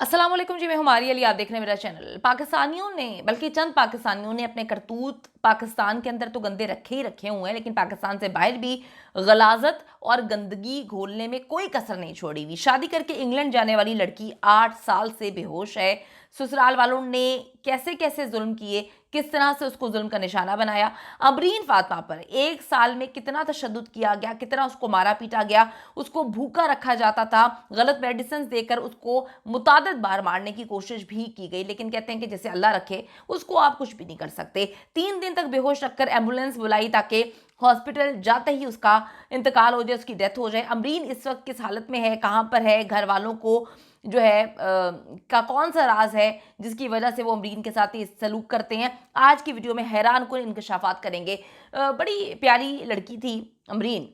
अस्सलाम वालेकुम जी, मैं हूं मारिया अली। आप देख रहे हैं मेरा चैनल। पाकिस्तानियों ने, बल्कि चंद पाकिस्तानियों ने अपने करतूत पाकिस्तान के अंदर तो गंदे रखे ही रखे हुए हैं, लेकिन पाकिस्तान से बाहर भी गलाजत और गंदगी घोलने में कोई कसर नहीं छोड़ी हुई। शादी करके इंग्लैंड जाने वाली लड़की 8 साल से बेहोश है। ससुराल वालों ने कैसे कैसे जुल्म किए, किस तरह से उसको जुल्म का निशाना बनाया। अबरीन फातिमा पर 1 साल में कितना तशद्दुद किया गया, कितना उसको मारा पीटा गया, उसको भूखा रखा जाता था, गलत मेडिसिन देकर उसको मुतादिद बार मारने की कोशिश भी की गई। लेकिन कहते हैं कि जैसे अल्लाह रखे, उसको आप कुछ भी नहीं कर सकते। 3 दिन तक बेहोश रखकर एम्बुलेंस बुलाई ताकि हॉस्पिटल जाते ही उसका इंतकाल हो जाए, उसकी डेथ हो जाए। अमरीन इस वक्त किस हालत में है, कहाँ पर है, घर वालों को जो है का कौन सा राज है जिसकी वजह से वो अमरीन के साथ ही सलूक करते हैं, आज की वीडियो में हैरान कुन इंकशाफात करेंगे। बड़ी प्यारी लड़की थी अमरीन।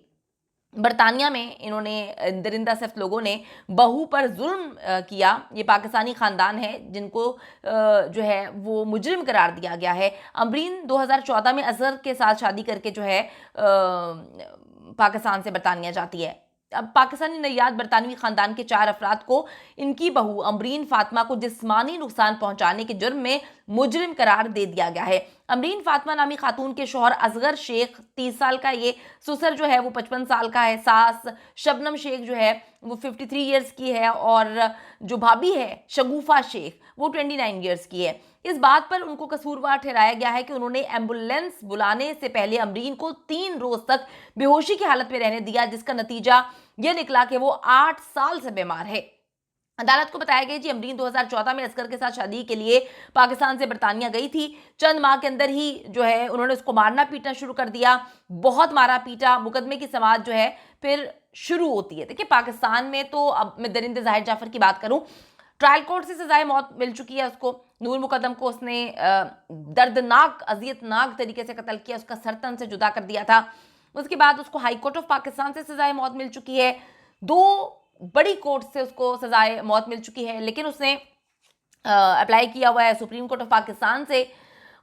बरतानिया में इन्होंने दरिंदा सिर्फ लोगों ने बहू पर जुल्म किया। ये पाकिस्तानी ख़ानदान है जिनको जो है वो मुजरिम करार दिया गया है। अमरीन 2014 में अजहर के साथ शादी करके जो है पाकिस्तान से बरतानिया जाती है। अब पाकिस्तानी नैयाद बरतानवी ख़ानदान के 4 अफराद को इनकी बहू अमरीन फातिमा को जिस्मानी नुकसान पहुंचाने के जुर्म में मुजरिम करार दे दिया गया है। अमरीन फातिमा नामी खातून के शोहर असगर शेख 30 साल का, ये ससुर जो है वो 55 साल का है, सास शबनम शेख जो है वो 53 ईयर्स की है, और जो भाभी है शगुफा शेख वो 29 ईयर्स की है। इस बात पर उनको कसूरवार ठहराया गया है कि उन्होंने एम्बुलेंस बुलाने से पहले अमरीन को 3 रोज तक बेहोशी की हालत में रहने दिया, जिसका नतीजा यह निकला कि वो 8 साल से बीमार है। अदालत को बताया गया जी अमरीन 2014 में असगर के साथ शादी के लिए पाकिस्तान से बरतानिया गई थी। चंद माह के अंदर ही जो है उन्होंने उसको मारना पीटना शुरू कर दिया, बहुत मारा पीटा। मुकदमे की समाअत जो है फिर शुरू होती है। देखिए पाकिस्तान में तो, अब मैं दरिंदे जाहिर जाफर की बात करूं, ट्रायल कोर्ट से सजाए मौत मिल चुकी है उसको। नूर मुकदम को उसने दर्दनाक अजियतनाक तरीके से कत्ल किया, उसका सरतन से जुदा कर दिया था। उसके बाद उसको हाई कोर्ट ऑफ पाकिस्तान से सजाए मौत मिल चुकी है, 2 बड़ी कोर्ट से उसको सजाए मौत मिल चुकी है, लेकिन उसने अप्लाई किया हुआ है सुप्रीम कोर्ट ऑफ पाकिस्तान से,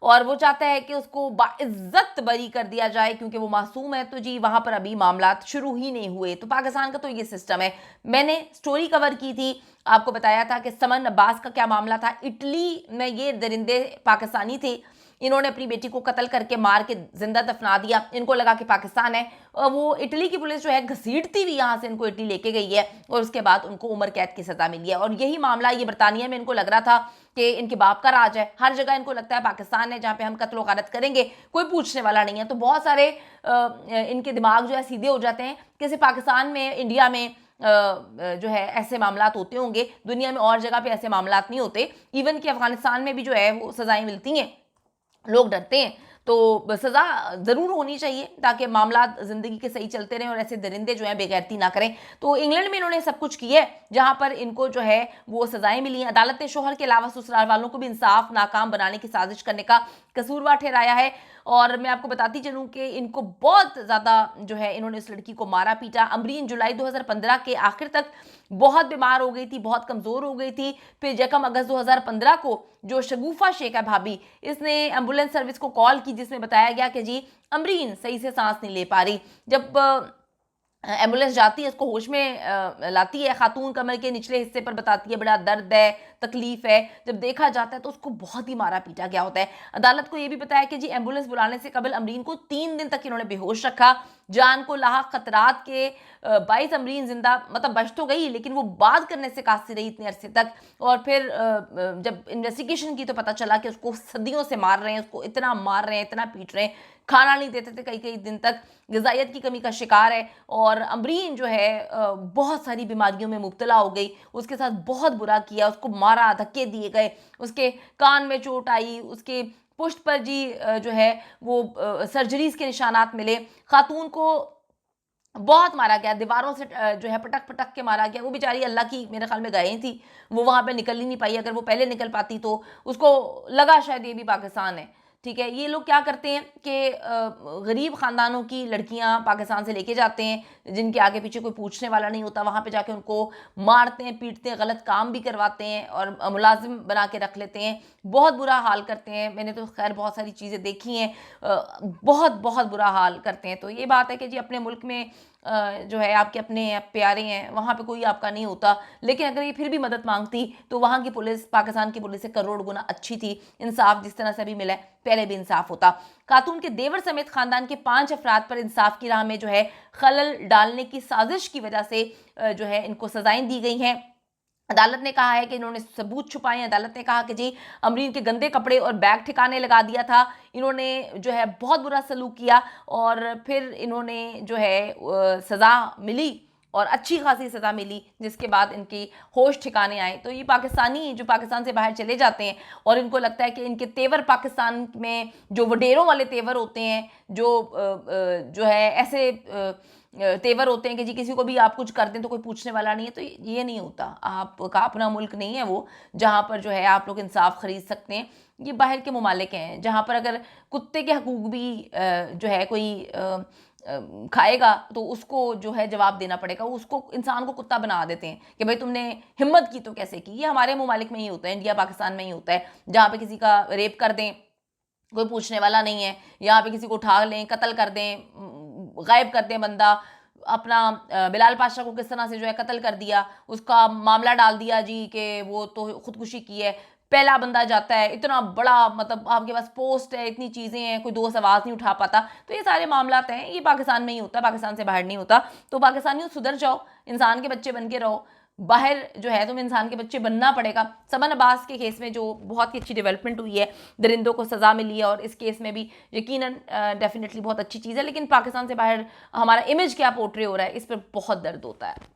और वो चाहता है कि उसको बाइज्जत बरी कर दिया जाए क्योंकि वो मासूम है। तो जी वहां पर अभी मामला शुरू ही नहीं हुए। तो पाकिस्तान का तो ये सिस्टम है। मैंने स्टोरी कवर की थी, आपको बताया था कि समन अब्बास का क्या मामला था। इटली में ये दरिंदे पाकिस्तानी थे, इन्होंने अपनी बेटी को कत्ल करके मार के जिंदा दफना दिया। इनको लगा कि पाकिस्तान है, और वो इटली की पुलिस जो है घसीटती हुई यहाँ से इनको इटली लेके गई है, और उसके बाद उनको उम्र कैद की सजा मिली है। और यही मामला ये बरतानिया में इनको लग रहा था कि इनके बाप का राज है, हर जगह इनको लगता है पाकिस्तान है जहाँ पे हम कत्ल गारत करेंगे, कोई पूछने वाला नहीं है। तो बहुत सारे इनके दिमाग जो है सीधे हो जाते हैं कि सिर्फ पाकिस्तान में, इंडिया में जो है ऐसे मामलात होते होंगे, दुनिया में और जगह पे ऐसे मामलात नहीं होते। इवन कि अफगानिस्तान में भी जो है वो सजाएं मिलती हैं, लोग डरते हैं। तो सज़ा ज़रूर होनी चाहिए ताकि मामला ज़िंदगी के सही चलते रहें और ऐसे दरिंदे जो हैं बेगैरती ना करें। तो इंग्लैंड में इन्होंने सब कुछ किया है जहां पर इनको जो है वो सज़ाएं मिली हैं। अदालत ने शोहर के अलावा ससुराल वालों को भी इंसाफ नाकाम बनाने की साजिश करने का कसूरवार ठहराया है। और मैं आपको बताती चलूँ कि इनको बहुत ज़्यादा जो है इन्होंने इस लड़की को मारा पीटा। अमरीन जुलाई 2015 के आखिर तक बहुत बीमार हो गई थी, बहुत कमज़ोर हो गई थी। फिर यकम अगस्त 2015 को जो शगुफा शेख है भाभी, इसने एम्बुलेंस सर्विस को कॉल की जिसमें बताया गया कि जी अमरीन सही से सांस नहीं ले पा रही। जब एम्बुलेंस जाती है, उसको होश में लाती है, खातून कमर के निचले हिस्से पर बताती है बड़ा दर्द है, तकलीफ है। जब देखा जाता है तो उसको बहुत ही मारा पीटा गया होता है। अदालत को यह भी बताया कि जी एम्बुलेंस बुलाने से कबल अमरीन को 3 दिन तक इन्होंने बेहोश रखा। जान को लाक खतरात के बाईस अमरीन जिंदा, मतलब बच तो गई, लेकिन वो बात करने से कासी रही इतने अरसे तक। और फिर जब इन्वेस्टिगेशन की तो पता चला कि उसको सदियों से मार रहे हैं, उसको इतना मार रहे हैं, इतना पीट रहे हैं, खाना नहीं देते थे कई कई दिन तक, ग़िज़ाइयत की कमी का शिकार है। और अमरीन जो है बहुत सारी बीमारियों में मुब्तला हो गई, उसके साथ बहुत बुरा किया, उसको मारा, धक्के दिए गए, उसके कान में चोट आई, उसके पुष्ट पर जी जो है वो सर्जरीज के निशानात मिले। खातून को बहुत मारा गया, दीवारों से जो है पटक पटक के मारा गया। वो बेचारी अल्लाह की मेरे ख्याल में गई थी, वो वहाँ पे निकल ही नहीं पाई। अगर वो पहले निकल पाती तो उसको लगा शायद ये भी पाकिस्तान है। ठीक है, ये लोग क्या करते हैं कि गरीब ख़ानदानों की लड़कियां पाकिस्तान से लेके जाते हैं जिनके आगे पीछे कोई पूछने वाला नहीं होता, वहाँ पे जाके उनको मारते हैं, पीटते हैं, गलत काम भी करवाते हैं और मुलाजिम बना के रख लेते हैं। बहुत बुरा हाल करते हैं। मैंने तो खैर बहुत सारी चीज़ें देखी हैं, बहुत बहुत बुरा हाल करते हैं। तो ये बात है कि जी अपने मुल्क में जो है आपके अपने प्यारे हैं, वहाँ पे कोई आपका नहीं होता। लेकिन अगर ये फिर भी मदद मांगती तो वहाँ की पुलिस, पाकिस्तान की पुलिस से करोड़ गुना अच्छी थी। इंसाफ जिस तरह से अभी मिला है, पहले भी इंसाफ होता। खातून के देवर समेत खानदान के 5 अफराद पर इंसाफ की राह में जो है खलल डालने की साजिश की वजह से जो है इनको सजाएं दी गई हैं। अदालत ने कहा है कि इन्होंने सबूत छुपाए। अदालत ने कहा कि जी अमरीन के गंदे कपड़े और बैग ठिकाने लगा दिया था, इन्होंने जो है बहुत बुरा सलूक किया और फिर इन्होंने जो है सज़ा मिली और अच्छी खासी सज़ा मिली, जिसके बाद इनकी होश ठिकाने आए। तो ये पाकिस्तानी जो पाकिस्तान से बाहर चले जाते हैं और इनको लगता है कि इनके तेवर पाकिस्तान में जो वडेरों वाले तेवर होते हैं, जो है ऐसे तेवर होते हैं कि जी किसी को भी आप कुछ कर दें तो कोई पूछने वाला नहीं है, तो ये नहीं होता। आपका अपना मुल्क नहीं है वो, जहाँ पर जो है आप लोग इंसाफ खरीद सकते हैं। ये बाहर के ममालिक हैं जहाँ पर अगर कुत्ते के हकूक भी जो है कोई खाएगा तो उसको जो है जवाब देना पड़ेगा, उसको इंसान को कुत्ता बना देते हैं कि भाई तुमने हिम्मत की तो कैसे की। ये हमारे ममालिक में ही होता है, इंडिया पाकिस्तान में ही होता है, जहाँ पे किसी का रेप कर दें कोई पूछने वाला नहीं है, यहाँ पे किसी को उठा लें, कत्ल कर दें, गायब कर दें बंदा। अपना बिलाल पाशा को किस तरह से जो है कत्ल कर दिया, उसका मामला डाल दिया जी कि वो तो खुदकुशी की है। पहला बंदा जाता है, इतना बड़ा मतलब आपके पास पोस्ट है, इतनी चीज़ें हैं, कोई दोस्त आवाज़ नहीं उठा पाता। तो ये सारे मामलात हैं, ये पाकिस्तान में ही होता है, पाकिस्तान से बाहर नहीं होता। तो पाकिस्तानियों सुधर जाओ, इंसान के बच्चे बन के रहो। बाहर जो है तुम इंसान के बच्चे बनना पड़ेगा। समन अब्बास के केस में जो बहुत ही अच्छी डेवलपमेंट हुई है, दरिंदों को सज़ा मिली है, और इस केस में भी यकीनन डेफिनेटली बहुत अच्छी चीज़ है। लेकिन पाकिस्तान से बाहर हमारा इमेज क्या पोर्ट्रे हो रहा है, इस पर बहुत दर्द होता है।